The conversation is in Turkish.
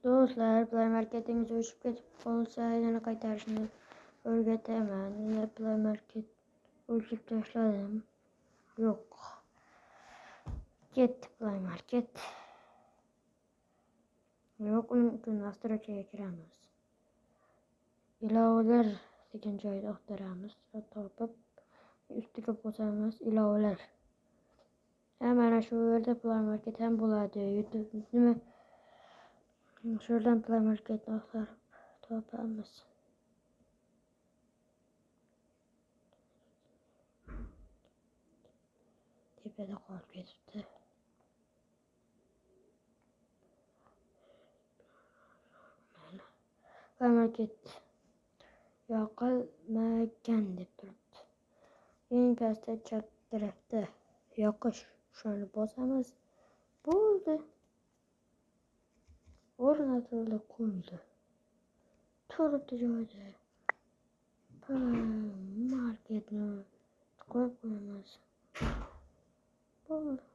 Dostlar, Play Market'in uçup ketip olsa yine qaytarışını öğretemem. Yine Play Market uçup taşladım. Yok. Gitti Play Market. Yok, onun Astroça'ya giremiz. İlaveler degan joyda aktaramiz. Topib üstiga bosamız ilaveler. Hemen şu yerda Play Market ham bo'ladi. YouTube nima? Şuradan Play Market aktarib topamiz. Tepede qolib ketibdi. Play Market yoqilmagan deb turibdi. Eng pastda chap tarafda yoqish shuni bosamiz. Bo'ldi. O'rnatildi, qo'yildi. Turibdi joyida. Play Marketni qo'yib qo'yamiz. Bo'ldi.